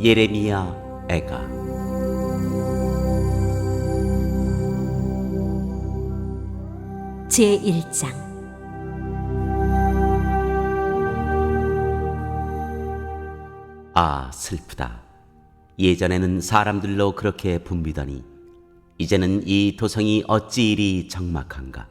예레미야 애가. 제1장. 아, 슬프다. 예전에는 사람들로 그렇게 붐비더니 이제는 이 도성이 어찌 이리 적막한가.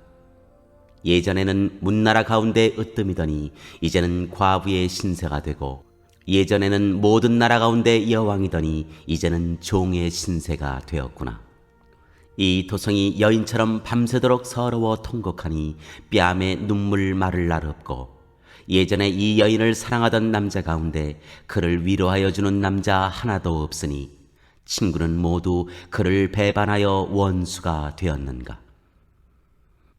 예전에는 문나라 가운데 으뜸이더니 이제는 과부의 신세가 되고, 예전에는 모든 나라 가운데 여왕이더니 이제는 종의 신세가 되었구나. 이 도성이 여인처럼 밤새도록 서러워 통곡하니 뺨에 눈물 마를 날 없고, 예전에 이 여인을 사랑하던 남자 가운데 그를 위로하여 주는 남자 하나도 없으니 친구는 모두 그를 배반하여 원수가 되었는가.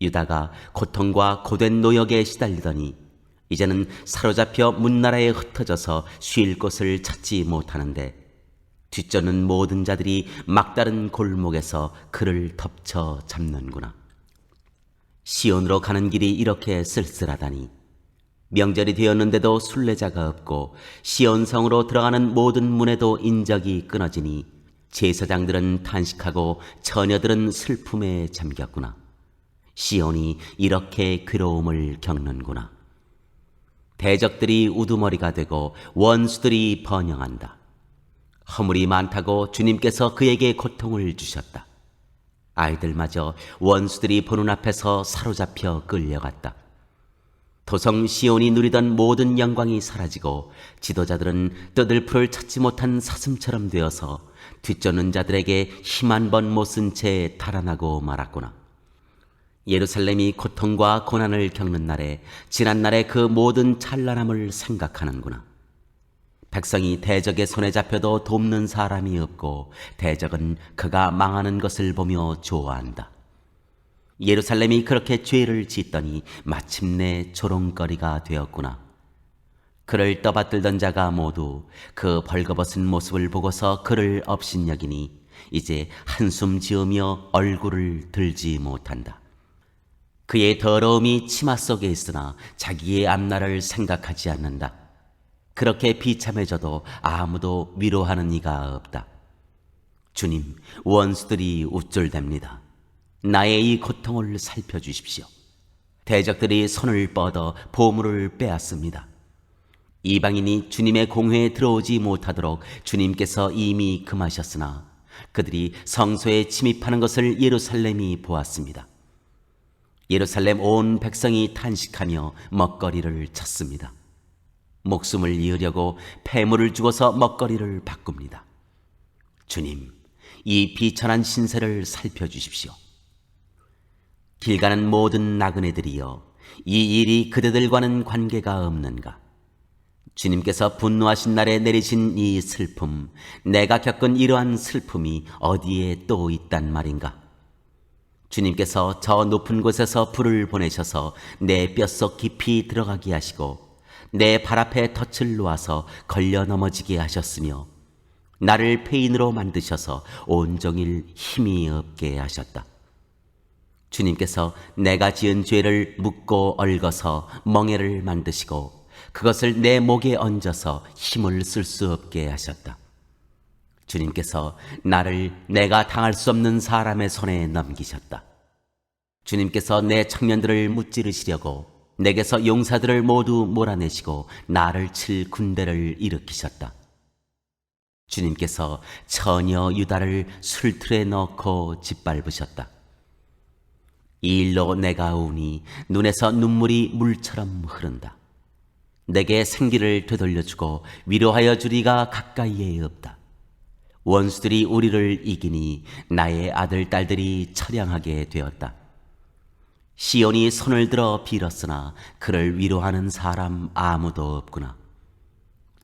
유다가 고통과 고된 노역에 시달리더니 이제는 사로잡혀 문나라에 흩어져서 쉴 곳을 찾지 못하는데, 뒤쫓는 모든 자들이 막다른 골목에서 그를 덮쳐 잡는구나. 시온으로 가는 길이 이렇게 쓸쓸하다니, 명절이 되었는데도 순례자가 없고 시온성으로 들어가는 모든 문에도 인적이 끊어지니 제사장들은 탄식하고 처녀들은 슬픔에 잠겼구나. 시온이 이렇게 괴로움을 겪는구나. 대적들이 우두머리가 되고 원수들이 번영한다. 허물이 많다고 주님께서 그에게 고통을 주셨다. 아이들마저 원수들이 보는 앞에서 사로잡혀 끌려갔다. 도성 시온이 누리던 모든 영광이 사라지고 지도자들은 뜯을 풀을 찾지 못한 사슴처럼 되어서 뒤쫓는 자들에게 힘 한 번 못 쓴 채 달아나고 말았구나. 예루살렘이 고통과 고난을 겪는 날에 지난날의 그 모든 찬란함을 생각하는구나. 백성이 대적의 손에 잡혀도 돕는 사람이 없고 대적은 그가 망하는 것을 보며 좋아한다. 예루살렘이 그렇게 죄를 짓더니 마침내 조롱거리가 되었구나. 그를 떠받들던 자가 모두 그 벌거벗은 모습을 보고서 그를 업신여기니 이제 한숨 지으며 얼굴을 들지 못한다. 그의 더러움이 치마 속에 있으나 자기의 앞날을 생각하지 않는다. 그렇게 비참해져도 아무도 위로하는 이가 없다. 주님, 원수들이 우쭐댑니다. 나의 이 고통을 살펴주십시오. 대적들이 손을 뻗어 보물을 빼앗습니다. 이방인이 주님의 공회에 들어오지 못하도록 주님께서 이미 금하셨으나 그들이 성소에 침입하는 것을 예루살렘이 보았습니다. 예루살렘 온 백성이 탄식하며 먹거리를 찾습니다. 목숨을 이으려고 폐물을 주고서 먹거리를 바꿉니다. 주님, 이 비천한 신세를 살펴주십시오. 길 가는 모든 나그네들이여, 이 일이 그대들과는 관계가 없는가? 주님께서 분노하신 날에 내리신 이 슬픔, 내가 겪은 이러한 슬픔이 어디에 또 있단 말인가? 주님께서 저 높은 곳에서 불을 보내셔서 내 뼛속 깊이 들어가게 하시고 내 발 앞에 덫을 놓아서 걸려 넘어지게 하셨으며 나를 폐인으로 만드셔서 온종일 힘이 없게 하셨다. 주님께서 내가 지은 죄를 묻고 얽어서 멍에를 만드시고 그것을 내 목에 얹어서 힘을 쓸 수 없게 하셨다. 주님께서 나를 내가 당할 수 없는 사람의 손에 넘기셨다. 주님께서 내 청년들을 무찌르시려고 내게서 용사들을 모두 몰아내시고 나를 칠 군대를 일으키셨다. 주님께서 처녀 유다를 술틀에 넣고 짓밟으셨다. 이 일로 내가 우니 눈에서 눈물이 물처럼 흐른다. 내게 생기를 되돌려주고 위로하여 주리가 가까이에 없다. 원수들이 우리를 이기니 나의 아들 딸들이 처량하게 되었다. 시온이 손을 들어 빌었으나 그를 위로하는 사람 아무도 없구나.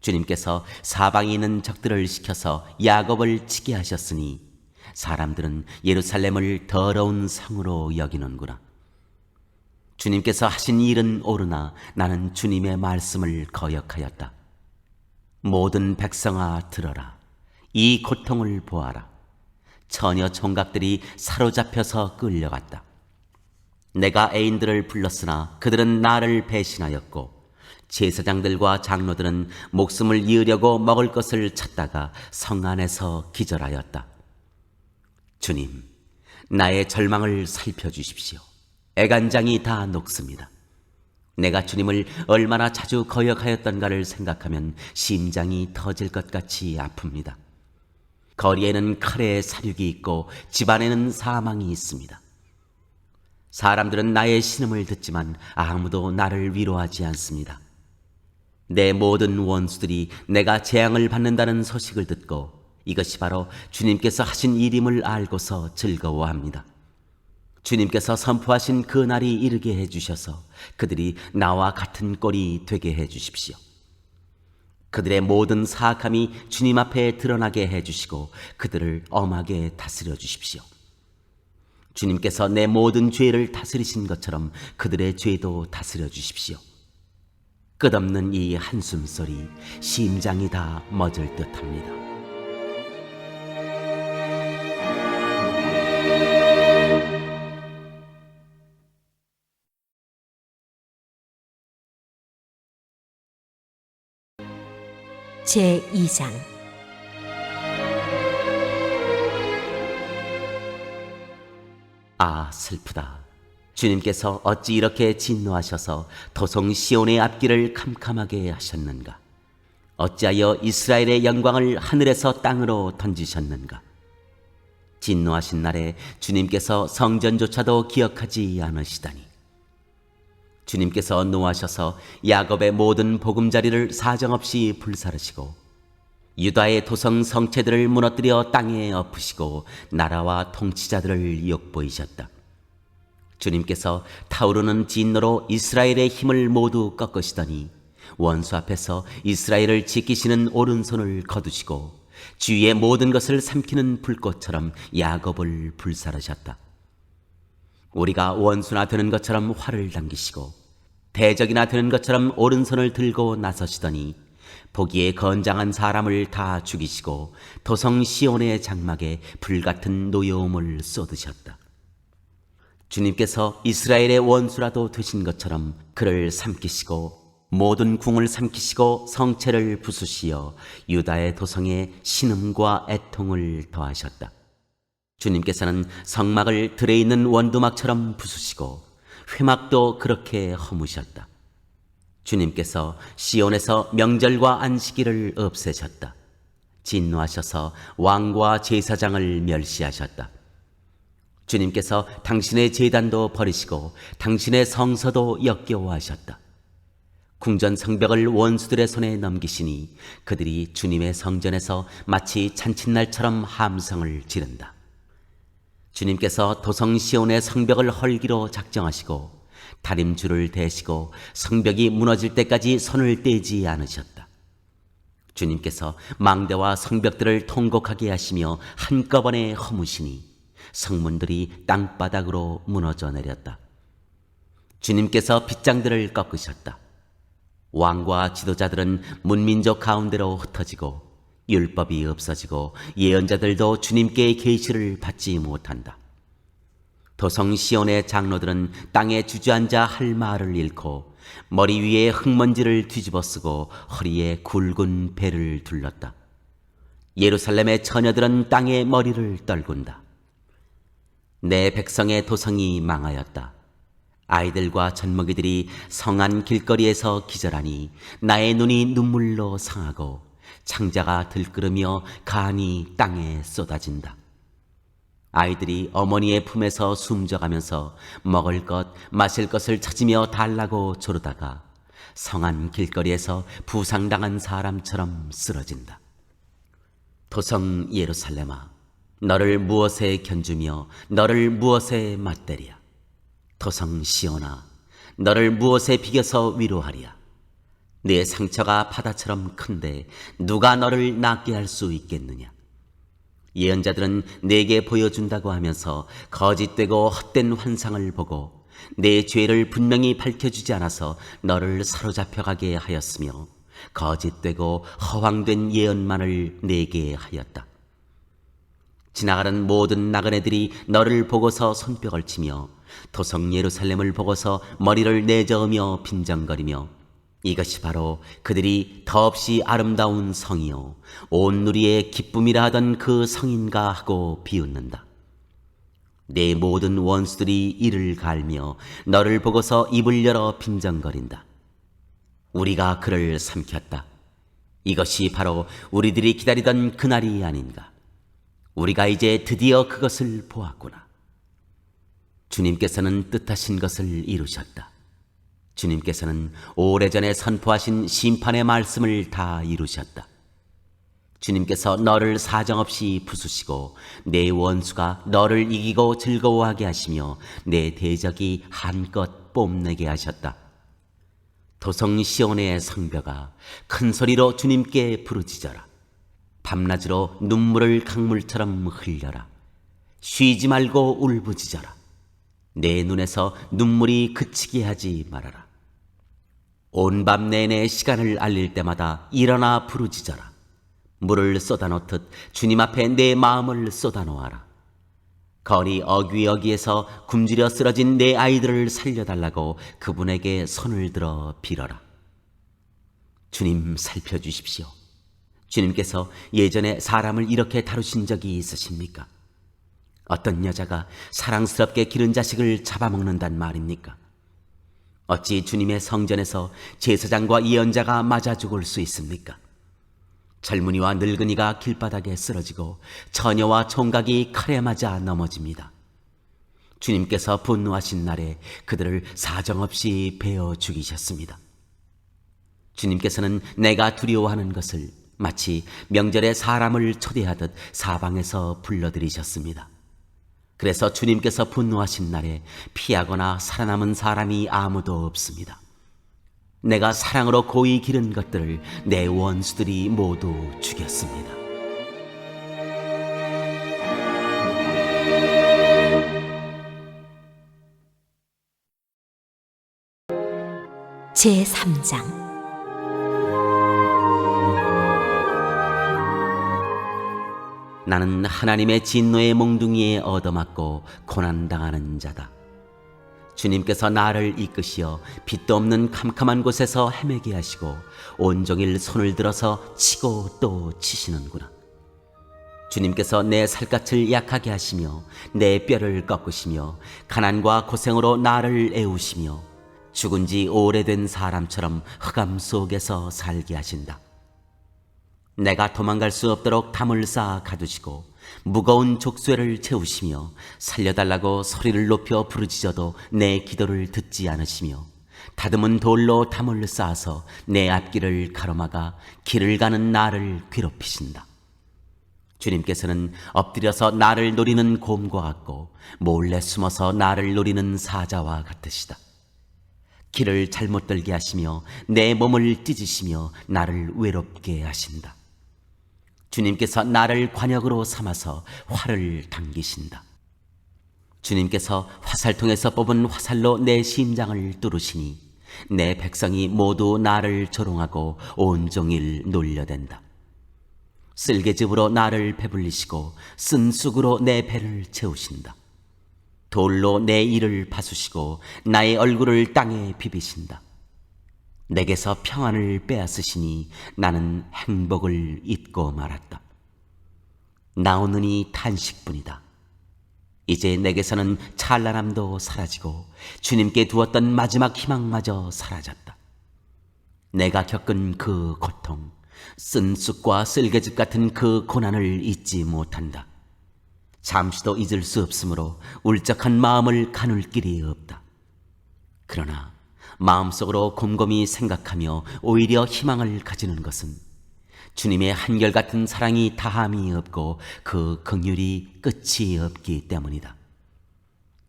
주님께서 사방에 있는 적들을 시켜서 야곱을 치게 하셨으니 사람들은 예루살렘을 더러운 성으로 여기는구나. 주님께서 하신 일은 옳으나 나는 주님의 말씀을 거역하였다. 모든 백성아 들어라. 이 고통을 보아라. 처녀 총각들이 사로잡혀서 끌려갔다. 내가 애인들을 불렀으나 그들은 나를 배신하였고 제사장들과 장로들은 목숨을 이으려고 먹을 것을 찾다가 성 안에서 기절하였다. 주님, 나의 절망을 살펴주십시오. 애간장이 다 녹습니다. 내가 주님을 얼마나 자주 거역하였던가를 생각하면 심장이 터질 것 같이 아픕니다. 거리에는 칼의 사륙이 있고 집안에는 사망이 있습니다. 사람들은 나의 신음을 듣지만 아무도 나를 위로하지 않습니다. 내 모든 원수들이 내가 재앙을 받는다는 소식을 듣고 이것이 바로 주님께서 하신 일임을 알고서 즐거워합니다. 주님께서 선포하신 그 날이 이르게 해주셔서 그들이 나와 같은 꼴이 되게 해주십시오. 그들의 모든 사악함이 주님 앞에 드러나게 해주시고 그들을 엄하게 다스려 주십시오. 주님께서 내 모든 죄를 다스리신 것처럼 그들의 죄도 다스려 주십시오. 끝없는 이 한숨소리, 심장이 다 멎을 듯합니다. 제2장 아, 슬프다. 주님께서 어찌 이렇게 진노하셔서 도성 시온의 앞길을 캄캄하게 하셨는가? 어찌하여 이스라엘의 영광을 하늘에서 땅으로 던지셨는가? 진노하신 날에 주님께서 성전조차도 기억하지 않으시다니. 주님께서 노하셔서 야곱의 모든 보금자리를 사정없이 불사르시고 유다의 도성 성체들을 무너뜨려 땅에 엎으시고 나라와 통치자들을 욕보이셨다. 주님께서 타오르는 진노로 이스라엘의 힘을 모두 꺾으시더니 원수 앞에서 이스라엘을 지키시는 오른손을 거두시고 주위의 모든 것을 삼키는 불꽃처럼 야곱을 불사르셨다. 우리가 원수나 되는 것처럼 활을 당기시고 대적이나 되는 것처럼 오른손을 들고 나서시더니 보기에 건장한 사람을 다 죽이시고 도성 시온의 장막에 불같은 노여움을 쏟으셨다. 주님께서 이스라엘의 원수라도 되신 것처럼 그를 삼키시고 모든 궁을 삼키시고 성체를 부수시어 유다의 도성에 신음과 애통을 더하셨다. 주님께서는 성막을 들에 있는 원두막처럼 부수시고 회막도 그렇게 허무셨다. 주님께서 시온에서 명절과 안식일을 없애셨다. 진노하셔서 왕과 제사장을 멸시하셨다. 주님께서 당신의 제단도 버리시고 당신의 성서도 역겨워하셨다. 궁전 성벽을 원수들의 손에 넘기시니 그들이 주님의 성전에서 마치 잔칫날처럼 함성을 지른다. 주님께서 도성 시온의 성벽을 헐기로 작정하시고 다림줄을 대시고 성벽이 무너질 때까지 손을 떼지 않으셨다. 주님께서 망대와 성벽들을 통곡하게 하시며 한꺼번에 허무시니 성문들이 땅바닥으로 무너져 내렸다. 주님께서 빗장들을 꺾으셨다. 왕과 지도자들은 문민족 가운데로 흩어지고 율법이 없어지고 예언자들도 주님께 계시를 받지 못한다. 도성 시온의 장로들은 땅에 주저앉아 할 말을 잃고 머리 위에 흙먼지를 뒤집어 쓰고 허리에 굵은 배를 둘렀다. 예루살렘의 처녀들은 땅에 머리를 떨군다. 내 백성의 도성이 망하였다. 아이들과 젖먹이들이 성안 길거리에서 기절하니 나의 눈이 눈물로 상하고 창자가 들끓으며 간이 땅에 쏟아진다. 아이들이 어머니의 품에서 숨져가면서 먹을 것, 마실 것을 찾으며 달라고 조르다가 성안 길거리에서 부상당한 사람처럼 쓰러진다. 도성 예루살렘아, 너를 무엇에 견주며 너를 무엇에 맞대랴. 도성 시온아, 너를 무엇에 비겨서 위로하랴. 네 상처가 바다처럼 큰데 누가 너를 낫게 할 수 있겠느냐. 예언자들은 내게 보여준다고 하면서 거짓되고 헛된 환상을 보고 내 죄를 분명히 밝혀주지 않아서 너를 사로잡혀가게 하였으며 거짓되고 허황된 예언만을 내게 하였다. 지나가는 모든 나그네들이 너를 보고서 손뼉을 치며 도성 예루살렘을 보고서 머리를 내저으며 빈정거리며 이것이 바로 그들이 더없이 아름다운 성이요 온 누리의 기쁨이라 하던 그 성인가 하고 비웃는다. 내 모든 원수들이 이를 갈며 너를 보고서 입을 열어 빈정거린다. 우리가 그를 삼켰다. 이것이 바로 우리들이 기다리던 그날이 아닌가. 우리가 이제 드디어 그것을 보았구나. 주님께서는 뜻하신 것을 이루셨다. 주님께서는 오래전에 선포하신 심판의 말씀을 다 이루셨다. 주님께서 너를 사정없이 부수시고 내 원수가 너를 이기고 즐거워하게 하시며 내 대적이 한껏 뽐내게 하셨다. 도성 시온의 성벽아, 큰 소리로 주님께 부르짖어라. 밤낮으로 눈물을 강물처럼 흘려라. 쉬지 말고 울부짖어라. 내 눈에서 눈물이 그치게 하지 말아라. 온 밤 내내 시간을 알릴 때마다 일어나 부르짖어라. 물을 쏟아놓듯 주님 앞에 내 마음을 쏟아놓아라. 거리 어귀어귀에서 굶주려 쓰러진 내 아이들을 살려달라고 그분에게 손을 들어 빌어라. 주님 살펴주십시오. 주님께서 예전에 사람을 이렇게 다루신 적이 있으십니까? 어떤 여자가 사랑스럽게 기른 자식을 잡아먹는단 말입니까? 어찌 주님의 성전에서 제사장과 예언자가 맞아 죽을 수 있습니까? 젊은이와 늙은이가 길바닥에 쓰러지고 처녀와 총각이 칼에 맞아 넘어집니다. 주님께서 분노하신 날에 그들을 사정없이 베어 죽이셨습니다. 주님께서는 내가 두려워하는 것을 마치 명절에 사람을 초대하듯 사방에서 불러들이셨습니다. 그래서 주님께서 분노하신 날에 피하거나 살아남은 사람이 아무도 없습니다. 내가 사랑으로 고이 기른 것들을 내 원수들이 모두 죽였습니다. 제3장. 나는 하나님의 진노의 몽둥이에 얻어맞고 고난당하는 자다. 주님께서 나를 이끄시어 빛도 없는 캄캄한 곳에서 헤매게 하시고 온종일 손을 들어서 치고 또 치시는구나. 주님께서 내 살갗을 약하게 하시며 내 뼈를 꺾으시며 가난과 고생으로 나를 애우시며 죽은 지 오래된 사람처럼 흑암 속에서 살게 하신다. 내가 도망갈 수 없도록 담을 쌓아 가두시고 무거운 족쇄를 채우시며 살려달라고 소리를 높여 부르짖어도 내 기도를 듣지 않으시며 다듬은 돌로 담을 쌓아서 내 앞길을 가로막아 길을 가는 나를 괴롭히신다. 주님께서는 엎드려서 나를 노리는 곰과 같고 몰래 숨어서 나를 노리는 사자와 같으시다. 길을 잘못 들게 하시며 내 몸을 찢으시며 나를 외롭게 하신다. 주님께서 나를 관역으로 삼아서 활을 당기신다. 주님께서 화살통에서 뽑은 화살로 내 심장을 뚫으시니 내 백성이 모두 나를 조롱하고 온종일 놀려댄다. 쓸개즙으로 나를 배불리시고 쓴 쑥으로 내 배를 채우신다. 돌로 내 이를 파수시고 나의 얼굴을 땅에 비비신다. 내게서 평안을 빼앗으시니 나는 행복을 잊고 말았다. 나오느니 탄식뿐이다. 이제 내게서는 찬란함도 사라지고 주님께 두었던 마지막 희망마저 사라졌다. 내가 겪은 그 고통, 쓴 쑥과 쓸개즙 같은 그 고난을 잊지 못한다. 잠시도 잊을 수 없으므로 울적한 마음을 가눌 길이 없다. 그러나 마음속으로 곰곰이 생각하며 오히려 희망을 가지는 것은 주님의 한결같은 사랑이 다함이 없고 그 긍휼이 끝이 없기 때문이다.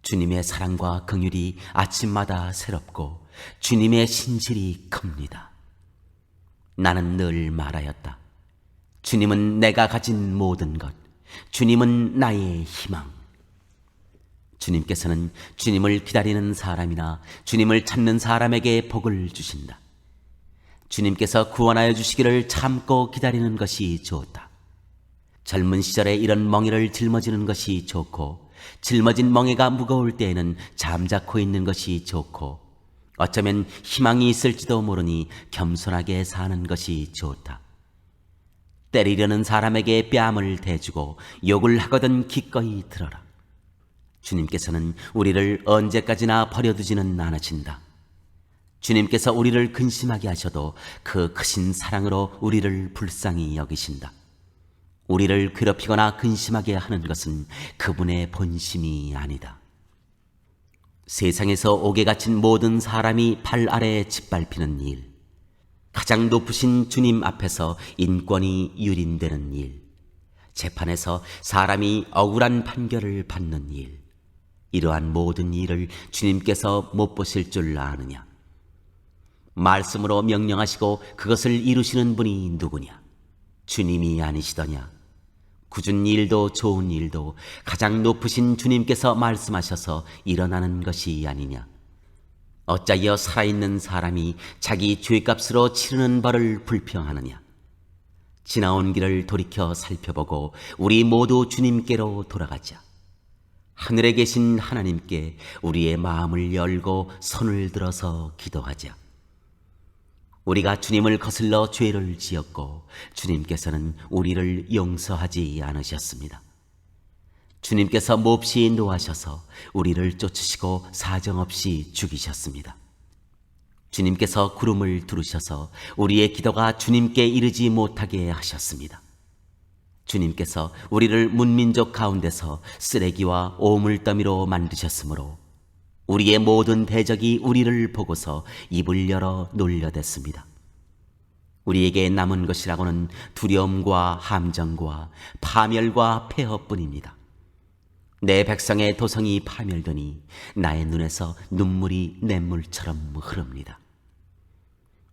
주님의 사랑과 긍휼이 아침마다 새롭고 주님의 신실이 큽니다. 나는 늘 말하였다. 주님은 내가 가진 모든 것, 주님은 나의 희망. 주님께서는 주님을 기다리는 사람이나 주님을 찾는 사람에게 복을 주신다. 주님께서 구원하여 주시기를 참고 기다리는 것이 좋다. 젊은 시절에 이런 멍에를 짊어지는 것이 좋고 짊어진 멍에가 무거울 때에는 잠자코 있는 것이 좋고 어쩌면 희망이 있을지도 모르니 겸손하게 사는 것이 좋다. 때리려는 사람에게 뺨을 대주고 욕을 하거든 기꺼이 들어라. 주님께서는 우리를 언제까지나 버려두지는 않으신다. 주님께서 우리를 근심하게 하셔도 그 크신 사랑으로 우리를 불쌍히 여기신다. 우리를 괴롭히거나 근심하게 하는 것은 그분의 본심이 아니다. 세상에서 옥에 갇힌 모든 사람이 발 아래 짓밟히는 일, 가장 높으신 주님 앞에서 인권이 유린되는 일, 재판에서 사람이 억울한 판결을 받는 일, 이러한 모든 일을 주님께서 못 보실 줄 아느냐? 말씀으로 명령하시고 그것을 이루시는 분이 누구냐? 주님이 아니시더냐? 굳은 일도 좋은 일도 가장 높으신 주님께서 말씀하셔서 일어나는 것이 아니냐? 어찌하여 살아있는 사람이 자기 죄값으로 치르는 벌을 불평하느냐? 지나온 길을 돌이켜 살펴보고 우리 모두 주님께로 돌아가자. 하늘에 계신 하나님께 우리의 마음을 열고 손을 들어서 기도하자. 우리가 주님을 거슬러 죄를 지었고 주님께서는 우리를 용서하지 않으셨습니다. 주님께서 몹시 노하셔서 우리를 쫓으시고 사정없이 죽이셨습니다. 주님께서 구름을 두르셔서 우리의 기도가 주님께 이르지 못하게 하셨습니다. 주님께서 우리를 문민족 가운데서 쓰레기와 오물더미로 만드셨으므로 우리의 모든 대적이 우리를 보고서 입을 열어 놀려댔습니다. 우리에게 남은 것이라고는 두려움과 함정과 파멸과 폐허뿐입니다. 내 백성의 도성이 파멸되니 나의 눈에서 눈물이 냇물처럼 흐릅니다.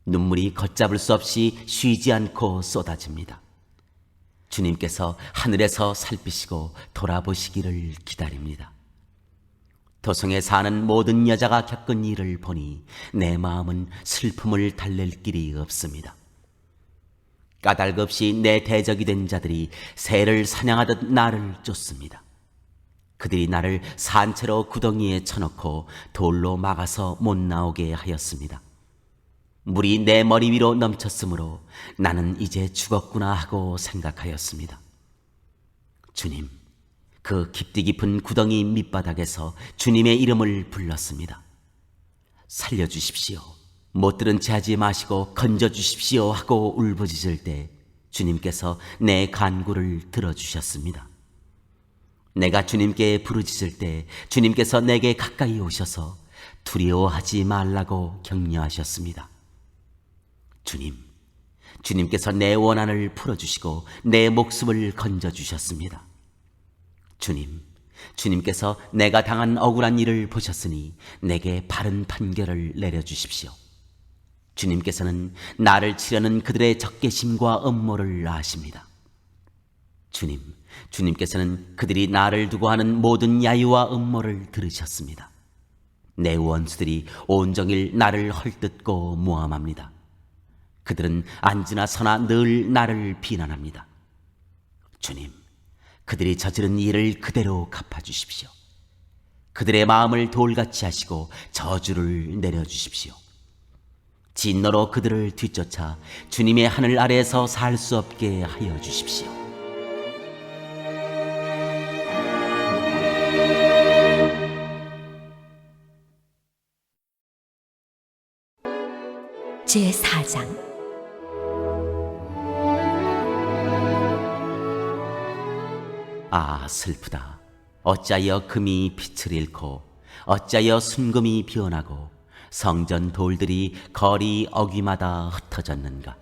눈물이 걷잡을 수 없이 쉬지 않고 쏟아집니다. 주님께서 하늘에서 살피시고 돌아보시기를 기다립니다. 도성에 사는 모든 여자가 겪은 일을 보니 내 마음은 슬픔을 달랠 길이 없습니다. 까닭없이 내 대적이 된 자들이 새를 사냥하듯 나를 쫓습니다. 그들이 나를 산채로 구덩이에 쳐놓고 돌로 막아서 못 나오게 하였습니다. 물이 내 머리 위로 넘쳤으므로 나는 이제 죽었구나 하고 생각하였습니다. 주님, 그 깊디 깊은 구덩이 밑바닥에서 주님의 이름을 불렀습니다. 살려주십시오. 못 들은 채 하지 마시고 건져주십시오 하고 울부짖을 때 주님께서 내 간구를 들어주셨습니다. 내가 주님께 부르짖을 때 주님께서 내게 가까이 오셔서 두려워하지 말라고 격려하셨습니다. 주님께서 내 원한을 풀어주시고 내 목숨을 건져주셨습니다. 주님께서 내가 당한 억울한 일을 보셨으니 내게 바른 판결을 내려주십시오. 주님께서는 나를 치려는 그들의 적개심과 음모를 아십니다. 주님께서는 그들이 나를 두고 하는 모든 야유와 음모를 들으셨습니다. 내 원수들이 온종일 나를 헐뜯고 모함합니다. 그들은 앉으나 서나 늘 나를 비난합니다. 주님, 그들이 저지른 일을 그대로 갚아주십시오. 그들의 마음을 돌같이 하시고 저주를 내려주십시오. 진노로 그들을 뒤쫓아 주님의 하늘 아래에서 살 수 없게 하여 주십시오. 제4장 아, 슬프다. 어찌하여 금이 빛을 잃고 어찌하여 순금이 변하고 성전 돌들이 거리 어귀마다 흩어졌는가.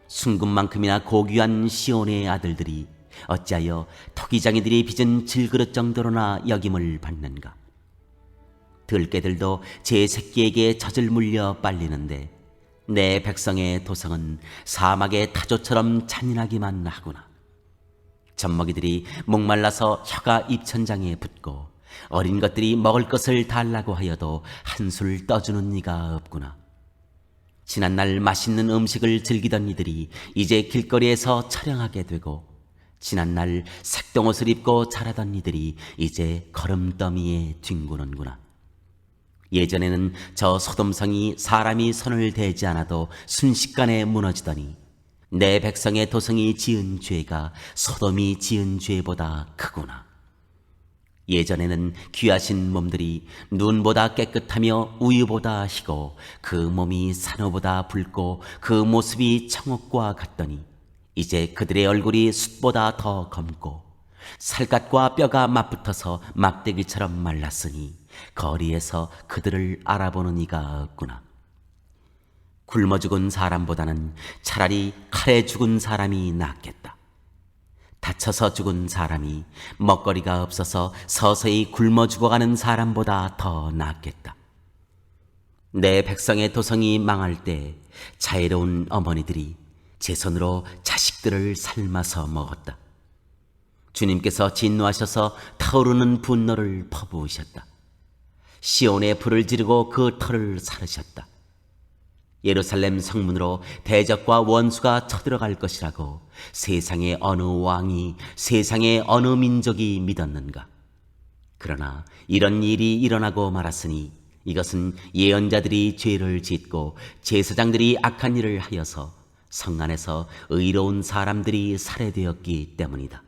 순금만큼이나 고귀한 시온의 아들들이 어찌하여 토기장이들이 빚은 질그릇 정도로나 여김을 받는가. 들깨들도 제 새끼에게 젖을 물려 빨리는데 내 백성의 도성은 사막의 타조처럼 잔인하기만 하구나. 젖먹이들이 목말라서 혀가 입천장에 붙고 어린 것들이 먹을 것을 달라고 하여도 한술 떠주는 이가 없구나. 지난날 맛있는 음식을 즐기던 이들이 이제 길거리에서 촬영하게 되고 지난날 색동옷을 입고 자라던 이들이 이제 거름더미에 뒹구는구나. 예전에는 저 소돔성이 사람이 손을 대지 않아도 순식간에 무너지더니 내 백성의 도성이 지은 죄가 소돔이 지은 죄보다 크구나. 예전에는 귀하신 몸들이 눈보다 깨끗하며 우유보다 희고 그 몸이 산호보다 붉고 그 모습이 청옥과 같더니 이제 그들의 얼굴이 숯보다 더 검고 살갗과 뼈가 맞붙어서 막대기처럼 말랐으니 거리에서 그들을 알아보는 이가 없구나. 굶어 죽은 사람보다는 차라리 칼에 죽은 사람이 낫겠다. 다쳐서 죽은 사람이 먹거리가 없어서 서서히 굶어 죽어가는 사람보다 더 낫겠다. 내 백성의 도성이 망할 때 자애로운 어머니들이 제 손으로 자식들을 삶아서 먹었다. 주님께서 진노하셔서 타오르는 분노를 퍼부으셨다. 시온에 불을 지르고 그 터를 사르셨다. 예루살렘 성문으로 대적과 원수가 쳐들어갈 것이라고 세상의 어느 왕이, 세상의 어느 민족이 믿었는가? 그러나 이런 일이 일어나고 말았으니 이것은 예언자들이 죄를 짓고 제사장들이 악한 일을 하여서 성 안에서 의로운 사람들이 살해되었기 때문이다.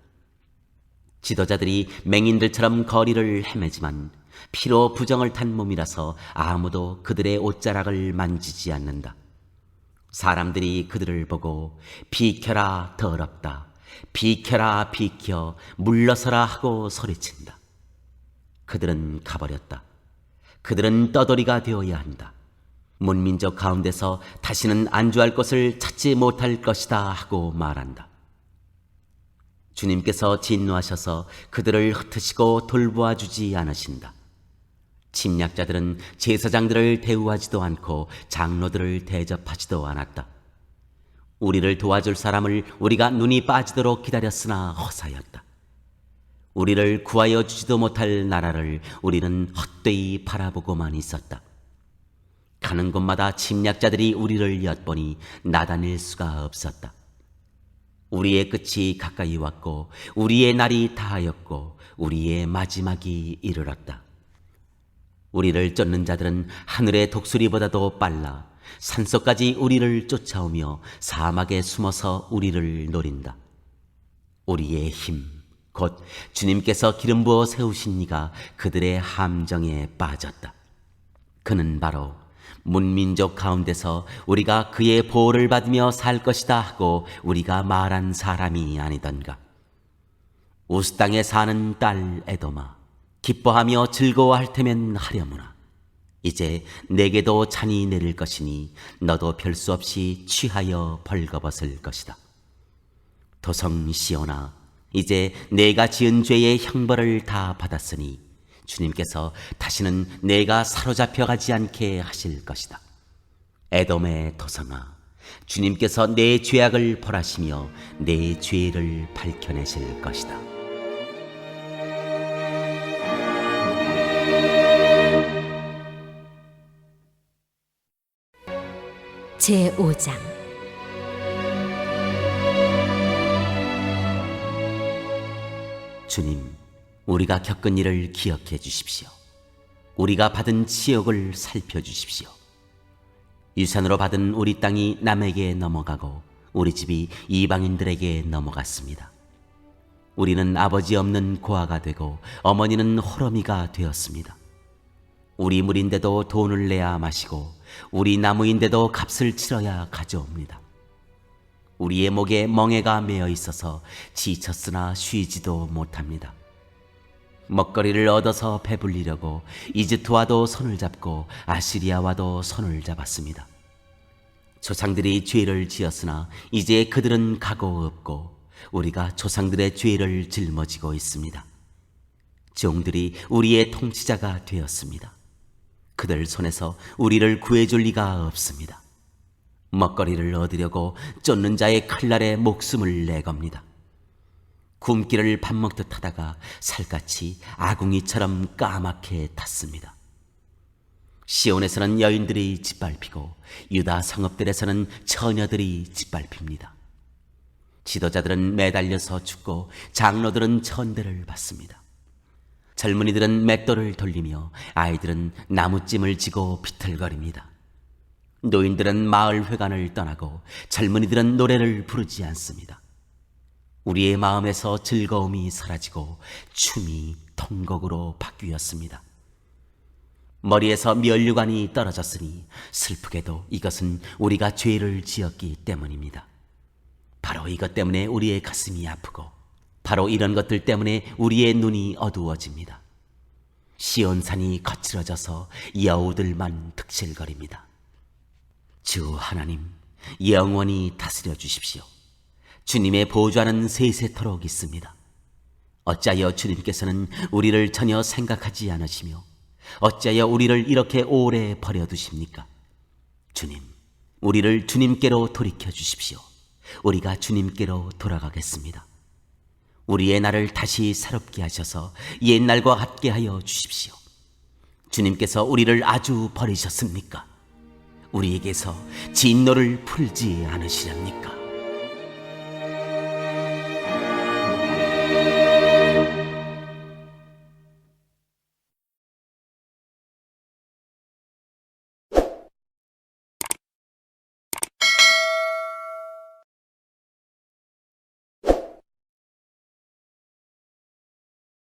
지도자들이 맹인들처럼 거리를 헤매지만 피로 부정을 탄 몸이라서 아무도 그들의 옷자락을 만지지 않는다. 사람들이 그들을 보고 비켜라 더럽다, 비켜라 비켜 물러서라 하고 소리친다. 그들은 가버렸다. 그들은 떠돌이가 되어야 한다. 문민족 가운데서 다시는 안주할 것을 찾지 못할 것이다 하고 말한다. 주님께서 진노하셔서 그들을 흩으시고 돌보아 주지 않으신다. 침략자들은 제사장들을 대우하지도 않고 장로들을 대접하지도 않았다. 우리를 도와줄 사람을 우리가 눈이 빠지도록 기다렸으나 허사였다. 우리를 구하여 주지도 못할 나라를 우리는 헛되이 바라보고만 있었다. 가는 곳마다 침략자들이 우리를 엿보니 나다닐 수가 없었다. 우리의 끝이 가까이 왔고 우리의 날이 다하였고 우리의 마지막이 이르렀다. 우리를 쫓는 자들은 하늘의 독수리보다도 빨라 산속까지 우리를 쫓아오며 사막에 숨어서 우리를 노린다. 우리의 힘, 곧 주님께서 기름 부어 세우신 이가 그들의 함정에 빠졌다. 그는 바로 문민족 가운데서 우리가 그의 보호를 받으며 살 것이다 하고 우리가 말한 사람이 아니던가. 우스 땅에 사는 딸 에도마, 기뻐하며 즐거워할 테면 하려무나. 이제 내게도 잔이 내릴 것이니 너도 별 수 없이 취하여 벌거벗을 것이다. 도성 시온아, 이제 내가 지은 죄의 형벌을 다 받았으니 주님께서 다시는 내가 사로잡혀 가지 않게 하실 것이다. 에돔의 도성아, 주님께서 내 죄악을 벌하시며 내 죄를 밝혀내실 것이다. 제5장. 주님, 우리가 겪은 일을 기억해 주십시오. 우리가 받은 치욕을 살펴주십시오. 유산으로 받은 우리 땅이 남에게 넘어가고 우리 집이 이방인들에게 넘어갔습니다. 우리는 아버지 없는 고아가 되고 어머니는 호러미가 되었습니다. 우리 물인데도 돈을 내야 마시고 우리 나무인데도 값을 치러야 가져옵니다. 우리의 목에 멍에가 매어 있어서 지쳤으나 쉬지도 못합니다. 먹거리를 얻어서 배불리려고 이집트와도 손을 잡고 아시리아와도 손을 잡았습니다. 조상들이 죄를 지었으나 이제 그들은 가고 없고 우리가 조상들의 죄를 짊어지고 있습니다. 종들이 우리의 통치자가 되었습니다. 그들 손에서 우리를 구해줄 리가 없습니다. 먹거리를 얻으려고 쫓는 자의 칼날에 목숨을 내겁니다. 굶기를 밥 먹듯 하다가 살갗이 아궁이처럼 까맣게 탔습니다. 시온에서는 여인들이 짓밟히고 유다 성읍들에서는 처녀들이 짓밟힙니다. 지도자들은 매달려서 죽고 장로들은 천대를 받습니다. 젊은이들은 맷돌을 돌리며 아이들은 나무찜을 지고 비틀거립니다. 노인들은 마을 회관을 떠나고 젊은이들은 노래를 부르지 않습니다. 우리의 마음에서 즐거움이 사라지고 춤이 통곡으로 바뀌었습니다. 머리에서 면류관이 떨어졌으니 슬프게도 이것은 우리가 죄를 지었기 때문입니다. 바로 이것 때문에 우리의 가슴이 아프고 바로 이런 것들 때문에 우리의 눈이 어두워집니다. 시온산이 거칠어져서 여우들만 득실거립니다. 주 하나님, 영원히 다스려 주십시오. 주님의 보좌는 세세토록 있습니다. 어찌하여 주님께서는 우리를 전혀 생각하지 않으시며 어찌하여 우리를 이렇게 오래 버려두십니까? 주님, 우리를 주님께로 돌이켜 주십시오. 우리가 주님께로 돌아가겠습니다. 우리의 날을 다시 새롭게 하셔서 옛날과 같게 하여 주십시오. 주님께서 우리를 아주 버리셨습니까? 우리에게서 진노를 풀지 않으시렵니까?